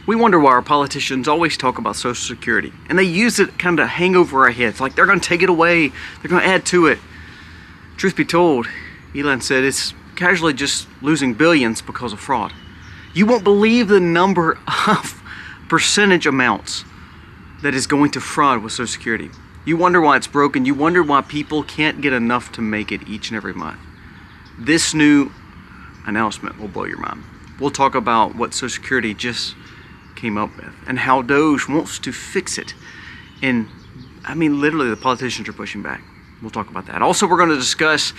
We wonder why our politicians always talk about Social Security, and they use it kind of hang over our heads, like they're going to take it away, they're going to add to it. Truth be told, Elon said it's casually just losing billions because of fraud. You won't believe the number of percentage amounts that is going to fraud with Social Security. You wonder why it's broken. You wonder why people can't get enough to make it each and every month. This new announcement will blow your mind. We'll talk about what Social Security just came up with and how Doge wants to fix it. And I mean, literally the politicians are pushing back. We'll talk about that. Also, we're going to discuss,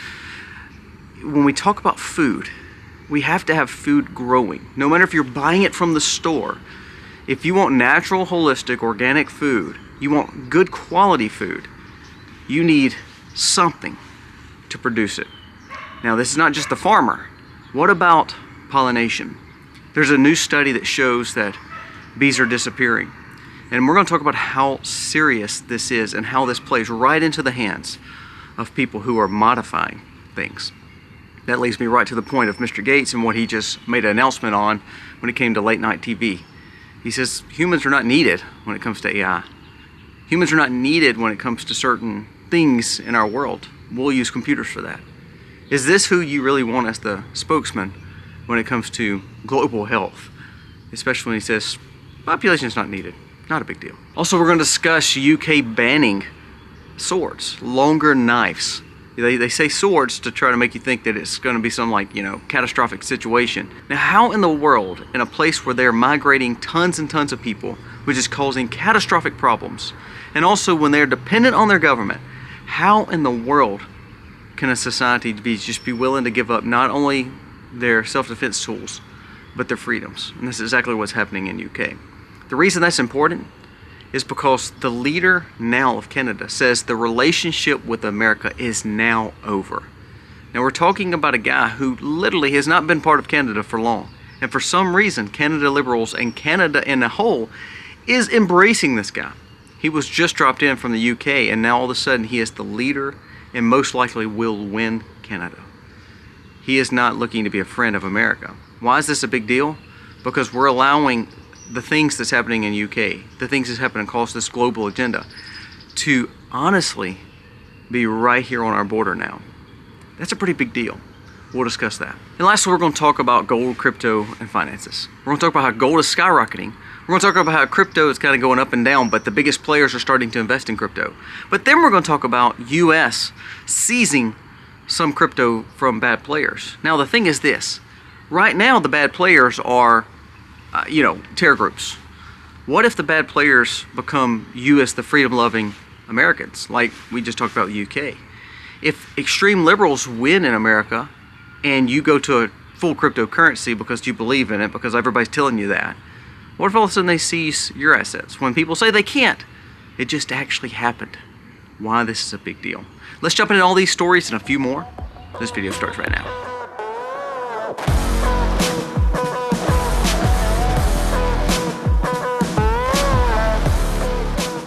when we talk about food, we have to have food growing. No matter if you're buying it from the store, if you want natural, holistic, organic food, you want good quality food, you need something to produce it. Now, this is not just the farmer. What about pollination? There's a new study that shows that bees are disappearing. And we're going to talk about how serious this is and how this plays right into the hands of people who are modifying things. That leads me right to the point of Mr. Gates and what he just made an announcement on when it came to late night TV. He says humans are not needed when it comes to AI. Humans are not needed when it comes to certain things in our world. We'll use computers for that. Is this who you really want as the spokesman when it comes to global health? Especially when he says population is not needed. Not a big deal. Also, we're going to discuss UK banning swords, longer knives. They say swords to try to make you think that it's going to be some catastrophic situation. Now, how in the world, in a place where they're migrating tons and tons of people, which is causing catastrophic problems, and also when they're dependent on their government, how in the world can a society just be willing to give up not only their self-defense tools, but their freedoms? And this is exactly what's happening in UK. The reason that's important is because the leader now of Canada says the relationship with America is now over. Now, we're talking about a guy who literally has not been part of Canada for long. And for some reason, Canada Liberals and Canada in a whole is embracing this guy. He was just dropped in from the UK, and now all of a sudden he is the leader and most likely will win Canada. He is not looking to be a friend of America. Why is this a big deal? Because we're allowing the things that's happening in UK, the things that's happening across this global agenda, to honestly be right here on our border now. That's a pretty big deal. We'll discuss that. And lastly, we're going to talk about gold, crypto, and finances. We're going to talk about how gold is skyrocketing. We're going to talk about how crypto is kind of going up and down, but the biggest players are starting to invest in crypto. But then we're going to talk about US seizing some crypto from bad players. Now, the thing is this. Right now, the bad players are terror groups. What if the bad players become you as the freedom-loving Americans, like we just talked about the UK? If extreme liberals win in America and you go to a full cryptocurrency because you believe in it, because everybody's telling you that, what if all of a sudden they seize your assets? When people say they can't, it just actually happened. Why this is a big deal. Let's jump into all these stories and a few more. This video starts right now.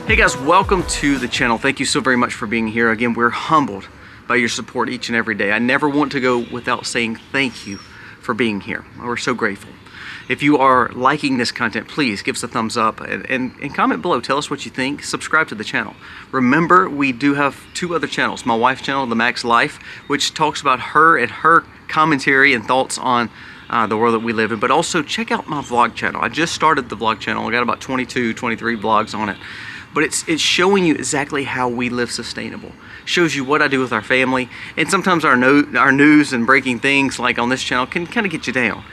Hey guys, welcome to the channel. Thank you so very much for being here. Again, we're humbled by your support each and every day. I never want to go without saying thank you for being here. We're so grateful. If you are liking this content, please give us a thumbs up and comment below. Tell us what you think. Subscribe to the channel. Remember, we do have two other channels. My wife's channel, The Max Life, which talks about her and her commentary and thoughts on the world that we live in. But also check out my vlog channel. I just started the vlog channel. I got about 22, 23 vlogs on it. But it's showing you exactly how we live sustainable. Shows you what I do with our family. And sometimes our news and breaking things like on this channel can kind of get you down.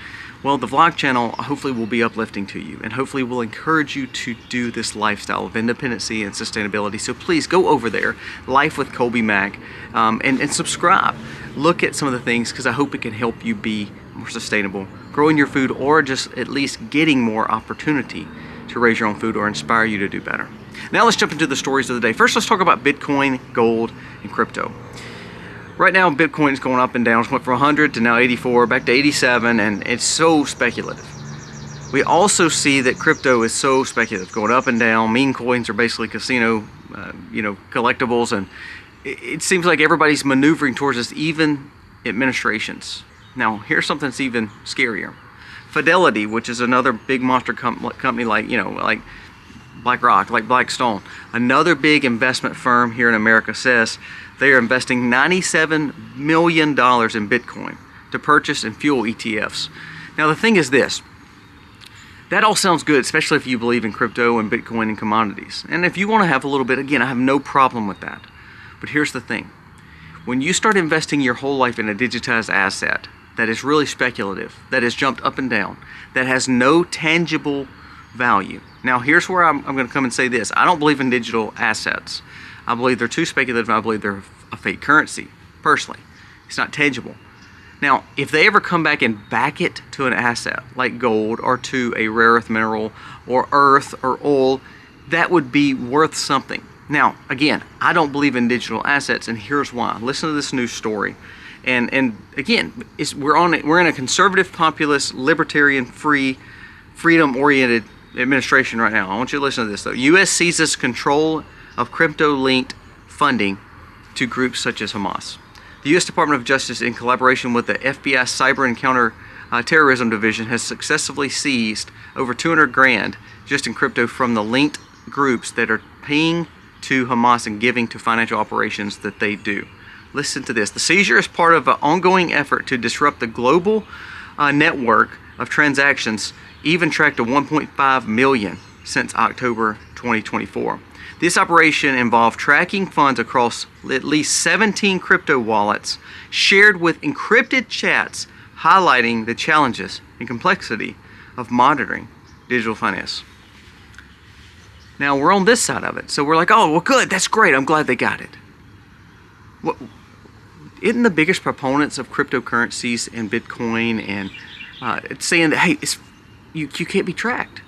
Well, the vlog channel hopefully will be uplifting to you and hopefully will encourage you to do this lifestyle of independency and sustainability. So please go over there, Life with Colby Mack, and subscribe. Look at some of the things because I hope it can help you be more sustainable, growing your food, or just at least getting more opportunity to raise your own food or inspire you to do better. Now let's jump into the stories of the day. First, let's talk about Bitcoin, gold, and crypto. Right now, Bitcoin is going up and down. It went from 100 to now 84, back to 87, and it's so speculative. We also see that crypto is so speculative, going up and down. Meme coins are basically casino, collectibles, and it seems like everybody's maneuvering towards this, even administrations. Now, here's something that's even scarier. Fidelity, which is another big monster company like, you know, like BlackRock, like Blackstone, another big investment firm here in America, says they are investing $97 million in Bitcoin to purchase and fuel ETFs. Now the thing is this, that all sounds good, especially if you believe in crypto and Bitcoin and commodities. And if you want to have a little bit, again, I have no problem with that. But here's the thing. When you start investing your whole life in a digitized asset that is really speculative, that has jumped up and down, that has no tangible value. Now here's where I'm going to come and say this. I don't believe in digital assets. I believe they're too speculative. I believe they're a fake currency, personally. It's not tangible. Now, if they ever come back and back it to an asset like gold or to a rare earth mineral or earth or oil, that would be worth something. Now, again, I don't believe in digital assets, and here's why. Listen to this news story. And again, we're in a conservative, populist, libertarian, freedom-oriented administration right now. I want you to listen to this, though. U.S. seizes control of crypto-linked funding to groups such as Hamas. The U.S. Department of Justice, in collaboration with the FBI Cyber and Counter-Terrorism Division, has successfully seized over 200 grand just in crypto from the linked groups that are paying to Hamas and giving to financial operations that they do. Listen to this. The seizure is part of an ongoing effort to disrupt the global network of transactions, even tracked to 1.5 million since October 2024. This operation involved tracking funds across at least 17 crypto wallets shared with encrypted chats, highlighting the challenges and complexity of monitoring digital finance. Now we're on this side of it, so we're like, oh, well, good, that's great, I'm glad they got it. What, isn't the biggest proponents of cryptocurrencies and Bitcoin and saying that, hey, you can't be tracked.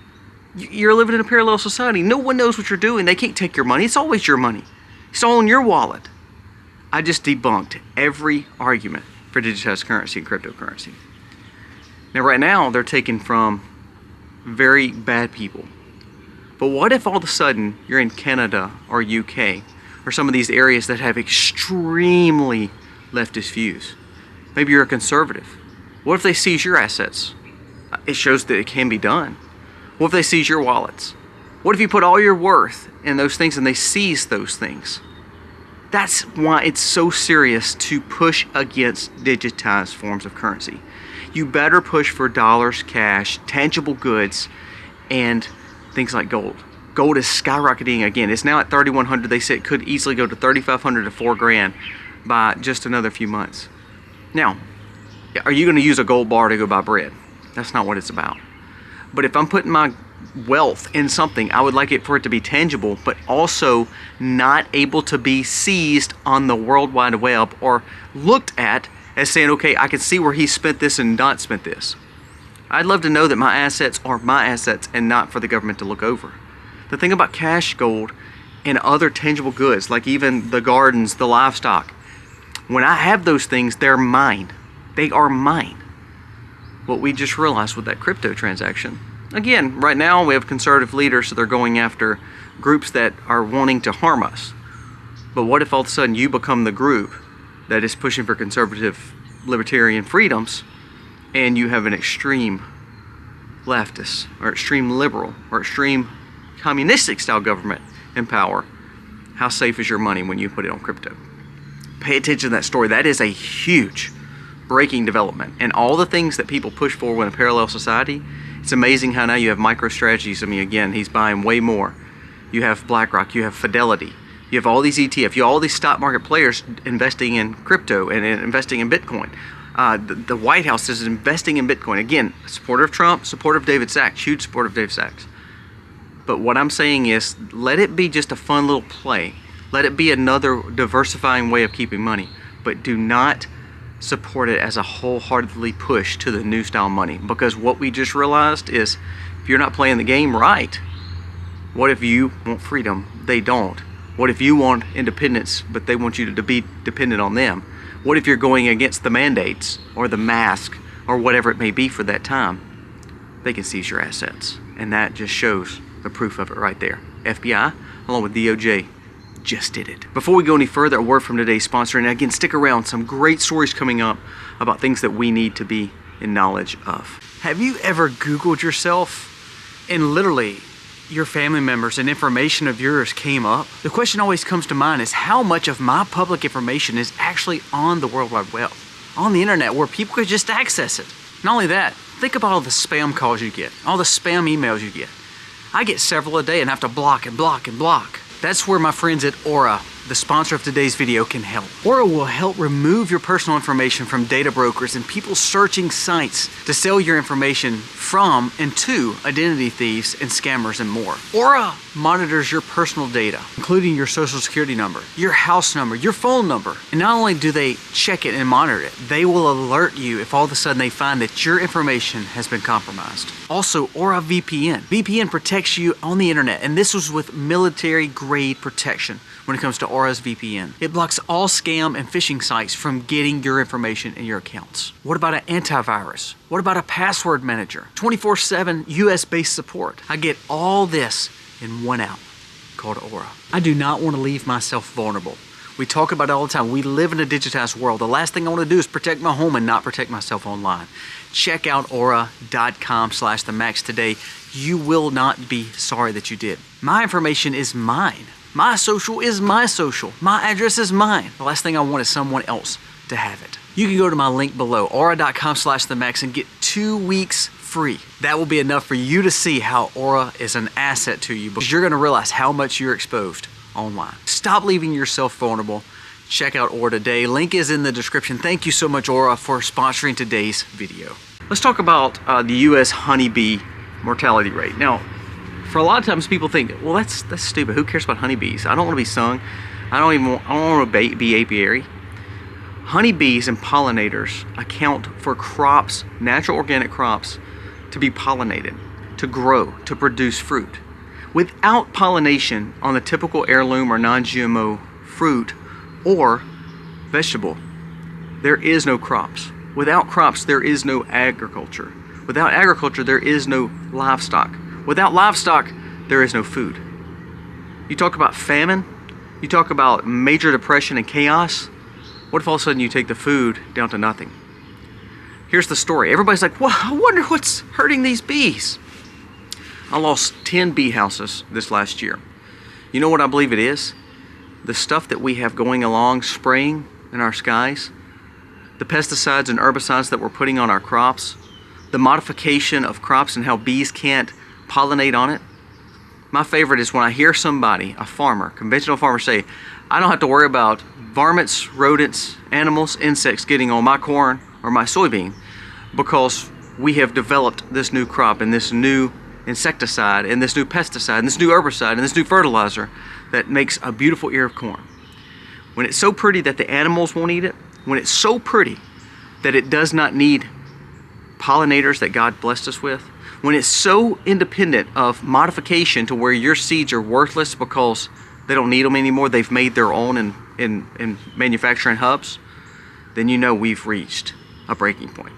You're living in a parallel society. No one knows what you're doing. They can't take your money. It's always your money. It's all in your wallet. I just debunked every argument for digitized currency and cryptocurrency. Now, right now, they're taken from very bad people. But what if all of a sudden you're in Canada or UK or some of these areas that have extremely leftist views? Maybe you're a conservative. What if they seize your assets? It shows that it can be done. What if they seize your wallets? What if you put all your worth in those things and they seize those things? That's why it's so serious to push against digitized forms of currency. You better push for dollars, cash, tangible goods, and things like gold. Gold is skyrocketing again. It's now at 3,100. They say it could easily go to 3,500 to 4 grand by just another few months. Now, are you going to use a gold bar to go buy bread? That's not what it's about. But if I'm putting my wealth in something, I would like it for it to be tangible, but also not able to be seized on the World Wide Web or looked at as saying, okay, I can see where he spent this and not spent this. I'd love to know that my assets are my assets and not for the government to look over. The thing about cash, gold, and other tangible goods, like even the gardens, the livestock, when I have those things, they're mine. They are mine. What we just realized with that crypto transaction. Again, right now we have conservative leaders, so they're going after groups that are wanting to harm us. But what if all of a sudden you become the group that is pushing for conservative libertarian freedoms, and you have an extreme leftist or extreme liberal or extreme communistic style government in power? How safe is your money when you put it on crypto? Pay attention to that story. That is a huge breaking development, and all the things that people push for in a parallel society. It's amazing how now you have MicroStrategies. I mean, again, he's buying way more. You have BlackRock, you have Fidelity, you have all these ETF, you have all these stock market players investing in crypto and investing in Bitcoin. The White House is investing in Bitcoin. Again, supporter of Trump, supporter of David Sachs, huge supporter of David Sachs. But what I'm saying is, let it be just a fun little play. Let it be another diversifying way of keeping money, but do not support it as a wholeheartedly push to the new style money, because what we just realized is, if you're not playing the game right, what if you want freedom? They don't. What if you want independence, but they want you to be dependent on them? What if you're going against the mandates or the mask or whatever it may be for that time? They can seize your assets, and that just shows the proof of it right there. FBI, along with DOJ, just did it. Before we go any further, a word from today's sponsor, and again, stick around, some great stories coming up about things that we need to be in knowledge of. Have you ever Googled yourself and literally your family members and information of yours came up? The question always comes to mind is how much of my public information is actually on the World Wide Web, on the internet where people could just access it. Not only that, think about all the spam calls you get, all the spam emails you get. I get several a day and have to block and block and block. That's where my friends at Aura, the sponsor of today's video, can help. Aura will help remove your personal information from data brokers and people searching sites to sell your information from and to identity thieves and scammers and more. Aura monitors your personal data, including your social security number, your house number, your phone number. And not only do they check it and monitor it, they will alert you if all of a sudden they find that your information has been compromised. Also, Aura VPN. VPN protects you on the internet, and this was with military-grade protection when it comes to Aura's VPN. It blocks all scam and phishing sites from getting your information in your accounts. What about an antivirus? What about a password manager? 24/7 US-based support. I get all this in one app called Aura. I do not want to leave myself vulnerable. We talk about it all the time. We live in a digitized world. The last thing I want to do is protect my home and not protect myself online. Check out aura.com/themax today. You will not be sorry that you did. My information is mine. My social is my social. My address is mine. The last thing I want is someone else to have it. You can go to my link below, aura.com/themax, and get 2 weeks free. That will be enough for you to see how Aura is an asset to you, because you're going to realize how much you're exposed online. Stop leaving yourself vulnerable. Check out Aura today. Link is in the description. Thank you so much, Aura, for sponsoring today's video. Let's talk about the U.S. honeybee mortality rate. Now, for a lot of times people think, well, that's stupid. Who cares about honeybees? I don't want to be stung. I don't want to be apiary. Honeybees and pollinators account for crops, natural organic crops, to be pollinated, to grow, to produce fruit. Without pollination on the typical heirloom or non-GMO fruit or vegetable, there is no crops. Without crops, there is no agriculture. Without agriculture, there is no livestock. Without livestock, there is no food. You talk about famine, you talk about major depression and chaos. What if all of a sudden you take the food down to nothing? Here's the story. Everybody's like, well, I wonder what's hurting these bees. I lost 10 bee houses this last year. You know what I believe it is? The stuff that we have going along spraying in our skies, the pesticides and herbicides that we're putting on our crops, the modification of crops and how bees can't pollinate on it. My favorite is when I hear somebody, a farmer, conventional farmer, say, I don't have to worry about varmints, rodents, animals, insects getting on my corn or my soybean because we have developed this new crop and this new insecticide and this new pesticide and this new herbicide and this new fertilizer that makes a beautiful ear of corn. When it's so pretty that the animals won't eat it, when it's so pretty that it does not need pollinators that God blessed us with, when it's so independent of modification to where your seeds are worthless because they don't need them anymore, they've made their own in manufacturing hubs, then you know we've reached a breaking point.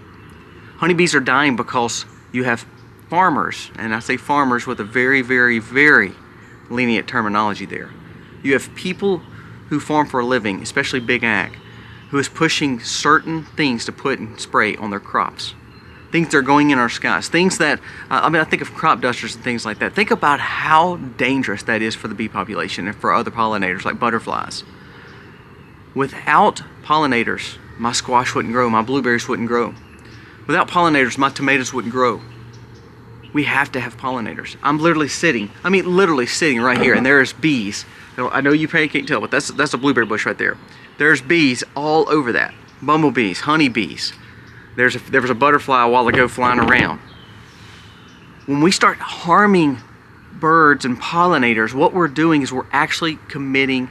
Honeybees are dying because you have farmers, and I say farmers with a very, very, very lenient terminology there. You have people who farm for a living, especially big ag, who is pushing certain things to put and spray on their crops. Things that are going in our skies, things that, I think of crop dusters and things like that. Think about how dangerous that is for the bee population and for other pollinators like butterflies. Without pollinators, my squash wouldn't grow, my blueberries wouldn't grow. Without pollinators, my tomatoes wouldn't grow. We have to have pollinators. I'm literally sitting right here, and there's bees. I know you probably can't tell, but that's a blueberry bush right there. There's bees all over that. Bumblebees, honeybees. There was a butterfly a while ago flying around. When we start harming birds and pollinators, what we're doing is we're actually committing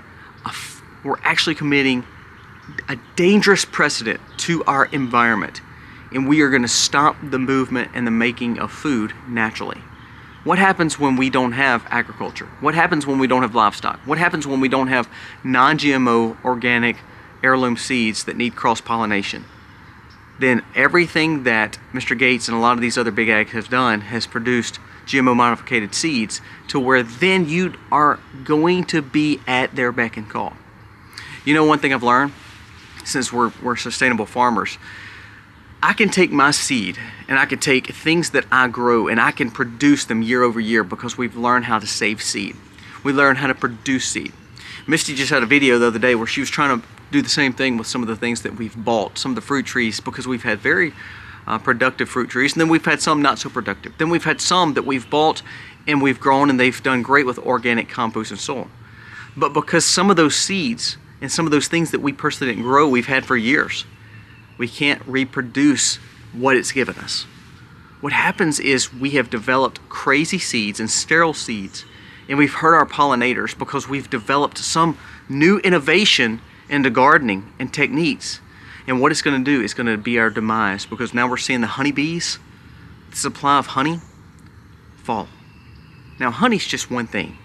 a dangerous precedent to our environment, and we are going to stop the movement and the making of food naturally. What happens when we don't have agriculture? What happens when we don't have livestock? What happens when we don't have non-GMO organic heirloom seeds that need cross-pollination? Then everything that Mr. Gates and a lot of these other big ag have done has produced GMO modified seeds to where then you are going to be at their beck and call. You know, one thing I've learned since we're sustainable farmers, I can take my seed and I can take things that I grow and I can produce them year over year because we've learned how to save seed. We learned how to produce seed. Misty just had a video the other day where she was trying to do the same thing with some of the things that we've bought, some of the fruit trees, because we've had very productive fruit trees, and then we've had some not so productive. Then we've had some that we've bought and we've grown and they've done great with organic compost and soil. But because some of those seeds and some of those things that we personally didn't grow, we've had for years, we can't reproduce what it's given us. What happens is we have developed crazy seeds and sterile seeds, and we've hurt our pollinators because we've developed some new innovation into gardening and techniques. And what it's going to do is going to be our demise, because now we're seeing the honeybees, the supply of honey, fall. Now honey's just one thing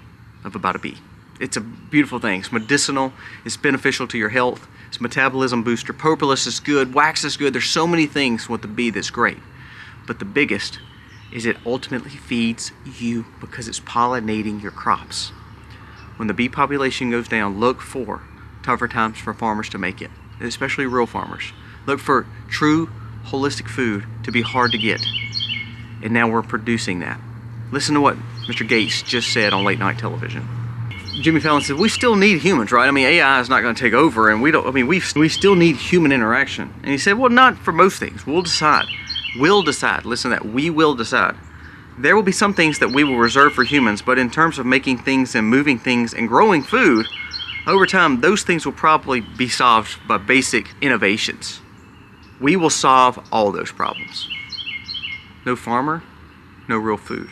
about a bee. It's a beautiful thing. It's medicinal, it's beneficial to your health, it's a metabolism booster, propolis is good, wax is good. There's so many things with the bee that's great. But the biggest is it ultimately feeds you because it's pollinating your crops. When the bee population goes down, look for tougher times for farmers to make it, especially rural farmers. Look for true holistic food to be hard to get. And now we're producing that. Listen to what Mr. Gates just said on late night television. Jimmy Fallon said, we still need humans, right? I mean, AI is not going to take over, and we still need human interaction. And he said, well, not for most things. We'll decide. We'll decide. Listen to that. We will decide. There will be some things that we will reserve for humans, but in terms of making things and moving things and growing food, over time, those things will probably be solved by basic innovations. We will solve all those problems. No farmer, no real food.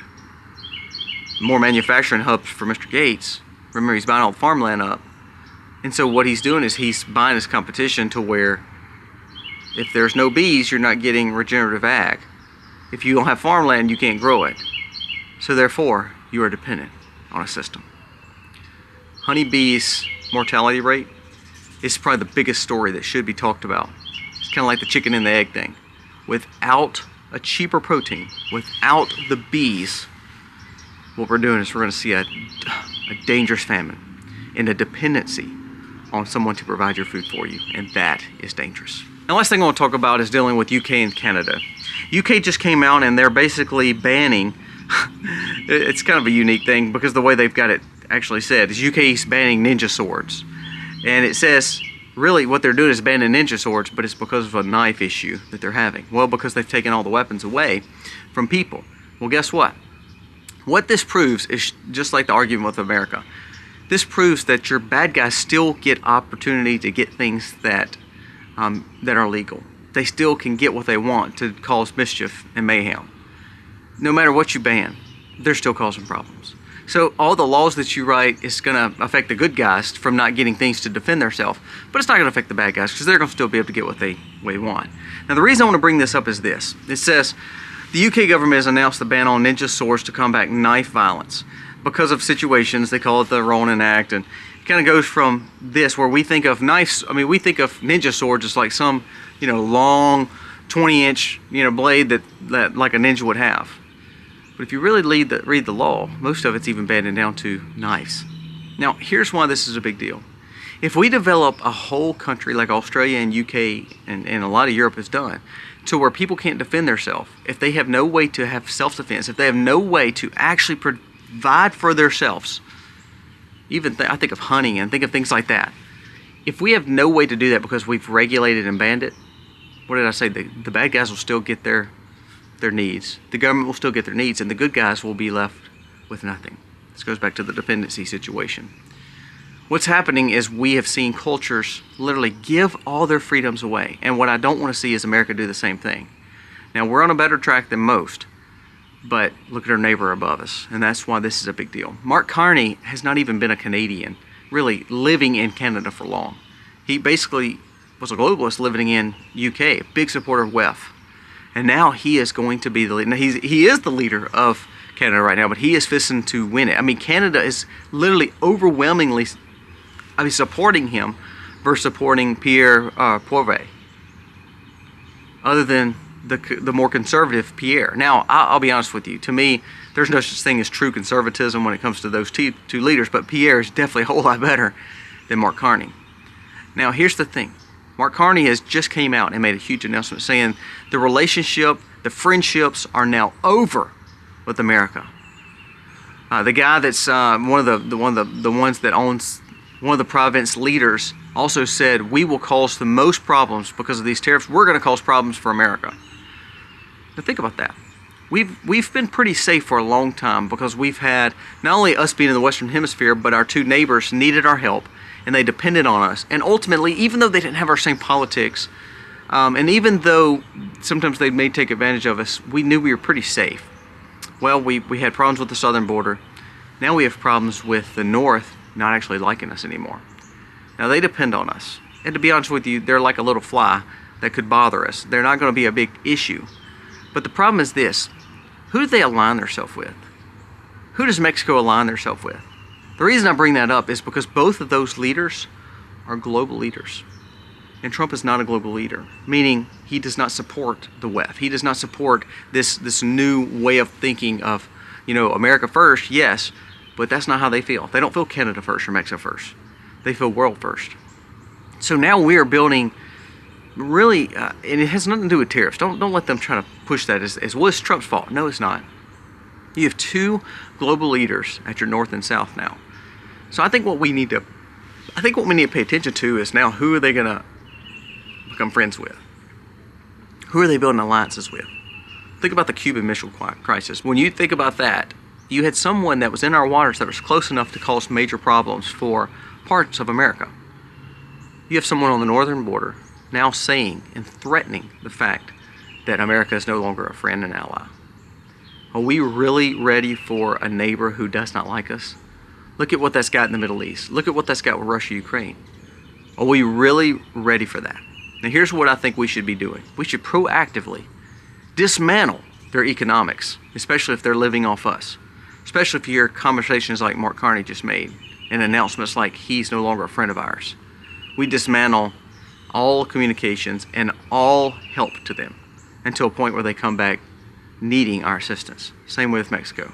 More manufacturing hubs for Mr. Gates. Remember, he's buying all the farmland up. And so what he's doing is he's buying his competition to where if there's no bees, you're not getting regenerative ag. If you don't have farmland, you can't grow it. So therefore, you are dependent on a system. Honeybees' mortality rate is probably the biggest story that should be talked about. It's kind of like the chicken and the egg thing. Without a cheaper protein, without the bees, what we're doing is we're going to see a dangerous famine and a dependency on someone to provide your food for you, and that is dangerous. The last thing I want to talk about is dealing with UK and Canada. UK just came out and they're basically banning, it's kind of a unique thing because the way they've got it actually said is UK is banning ninja swords. And it says really what they're doing is banning ninja swords, but it's because of a knife issue that they're having. Well, because they've taken all the weapons away from people. Well, guess what? What this proves is just like the argument with America. This proves that your bad guys still get opportunity to get things that are legal. They still can get what they want to cause mischief and mayhem. No matter what you ban, they're still causing problems. So all the laws that you write is going to affect the good guys from not getting things to defend themselves, but it's not going to affect the bad guys because they're going to still be able to get what they want. Now the reason I want to bring this up is this. It says, the UK government has announced the ban on ninja swords to combat knife violence because of situations. They call it the Ronin Act, and it kind of goes from this where we think of knives. I mean, we think of ninja swords as like some, long 20-inch, blade that like a ninja would have. But if you really read the law, most of it's even banded down to knives. Now, here's why this is a big deal. If we develop a whole country like Australia and UK and a lot of Europe has done, to where people can't defend themselves, if they have no way to have self-defense, if they have no way to actually provide for themselves, I think of hunting and think of things like that. If we have no way to do that because we've regulated and banned it, what did I say? The bad guys will still get their needs. The government will still get their needs, and the good guys will be left with nothing. This goes back to the dependency situation. What's happening is we have seen cultures literally give all their freedoms away, and what I don't want to see is America do the same thing. Now, we're on a better track than most, but look at our neighbor above us, and that's why this is a big deal. Mark Carney has not even been a Canadian, really living in Canada for long. He basically was a globalist living in UK, big supporter of WEF, and now he is going to be the leader. Now, he is the leader of Canada right now, but he is fisting to win it. I mean, Canada is literally overwhelmingly supporting him versus supporting Pierre Poilievre, other than the more conservative Pierre. Now, I'll be honest with you. To me, there's no such thing as true conservatism when it comes to those two leaders, but Pierre is definitely a whole lot better than Mark Carney. Now, here's the thing. Mark Carney has just came out and made a huge announcement saying the relationship, the friendships are now over with America. The guy that's one of the ones that owns one of the province leaders also said, we will cause the most problems because of these tariffs. We're going to cause problems for America. Now think about that. We've been pretty safe for a long time because we've had not only us being in the Western Hemisphere, but our two neighbors needed our help and they depended on us. And ultimately, even though they didn't have our same politics, and even though sometimes they may take advantage of us, we knew we were pretty safe. Well, we had problems with the southern border. Now we have problems with the north not actually liking us anymore. Now they depend on us. And to be honest with you, they're like a little fly that could bother us. They're not going to be a big issue. But the problem is this: who do they align themselves with? Who does Mexico align themselves with? The reason I bring that up is because both of those leaders are global leaders. And Trump is not a global leader, meaning he does not support the WEF. He does not support this new way of thinking of, America first, yes, but that's not how they feel. They don't feel Canada first or Mexico first. They feel world first. So now we are building really, and it has nothing to do with tariffs. Don't let them try to push that as well, it's Trump's fault. No, it's not. You have two global leaders at your north and south now. So I think what we need to pay attention to is now, who are they going to become friends with? Who are they building alliances with? Think about the Cuban Missile Crisis. When you think about that, you had someone that was in our waters that was close enough to cause major problems for parts of America. You have someone on the northern border now saying and threatening the fact that America is no longer a friend and ally. Are we really ready for a neighbor who does not like us? Look at what that's got in the Middle East. Look at what that's got with Russia, Ukraine. Are we really ready for that? Now here's what I think we should be doing. We should proactively dismantle their economics, especially if they're living off us. Especially if you hear conversations like Mark Carney just made and announcements like he's no longer a friend of ours. We dismantle all communications and all help to them until a point where they come back needing our assistance. Same way with Mexico.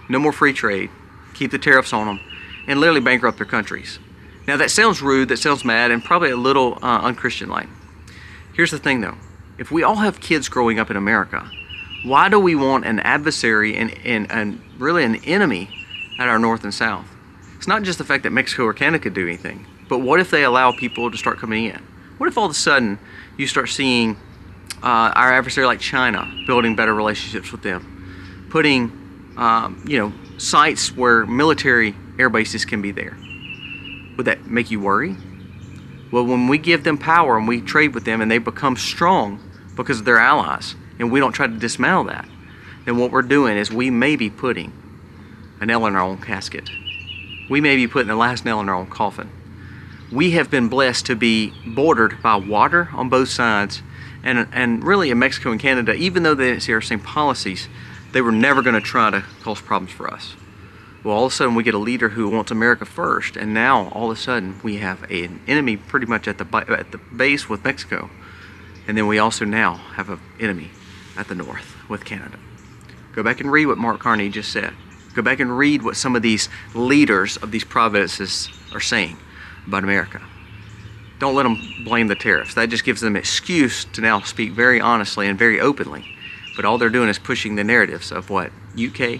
No more free trade. Keep the tariffs on them and literally bankrupt their countries. Now that sounds rude, that sounds mad, and probably a little unchristian-like. Here's the thing though. If we all have kids growing up in America, why do we want an adversary and really an enemy at our north and south? It's not just the fact that Mexico or Canada could do anything, but what if they allow people to start coming in? What if all of a sudden you start seeing our adversary like China building better relationships with them, putting sites where military air bases can be there? Would that make you worry? Well, when we give them power and we trade with them and they become strong because of their allies, and we don't try to dismantle that, then what we're doing is we may be putting a nail in our own casket. We may be putting the last nail in our own coffin. We have been blessed to be bordered by water on both sides, and really in Mexico and Canada, even though they didn't see our same policies, they were never going to try to cause problems for us. Well, all of a sudden we get a leader who wants America first, and now all of a sudden we have an enemy pretty much at the base with Mexico, and then we also now have an enemy at the north with Canada. Go back and read what Mark Carney just said. Go back and read what some of these leaders of these provinces are saying about America. Don't let them blame the tariffs. That just gives them an excuse to now speak very honestly and very openly. But all they're doing is pushing the narratives of what UK,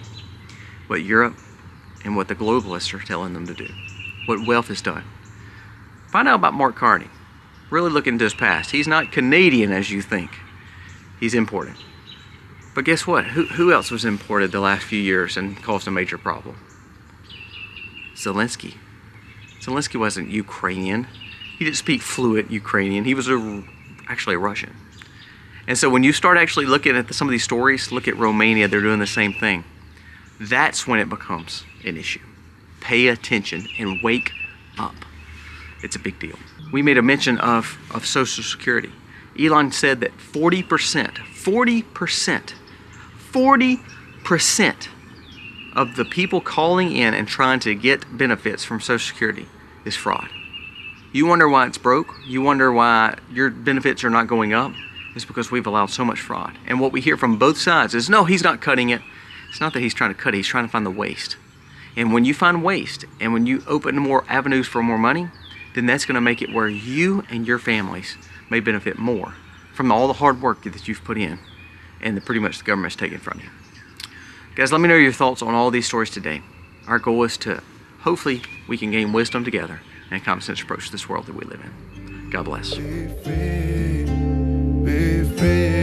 what Europe, and what the globalists are telling them to do. What wealth has done. Find out about Mark Carney. Really look into his past. He's not Canadian as you think. He's imported. But guess what? Who else was imported the last few years and caused a major problem? Zelensky. Zelensky wasn't Ukrainian. He didn't speak fluent Ukrainian. He was actually a Russian. And so when you start actually looking at some of these stories, look at Romania, they're doing the same thing. That's when it becomes an issue. Pay attention and wake up. It's a big deal. We made a mention of Social Security. Elon said that 40% of the people calling in and trying to get benefits from Social Security is fraud. You wonder why it's broke? You wonder why your benefits are not going up? It's because we've allowed so much fraud. And what we hear from both sides is, no, he's not cutting it. It's not that he's trying to cut it, he's trying to find the waste. And when you find waste, and when you open more avenues for more money, then that's going to make it where you and your families may benefit more from all the hard work that you've put in and that pretty much the government's taken from you. Guys, let me know your thoughts on all these stories today. Our goal is to, hopefully, we can gain wisdom together and a common sense approach to this world that we live in. God bless. Be free, be free.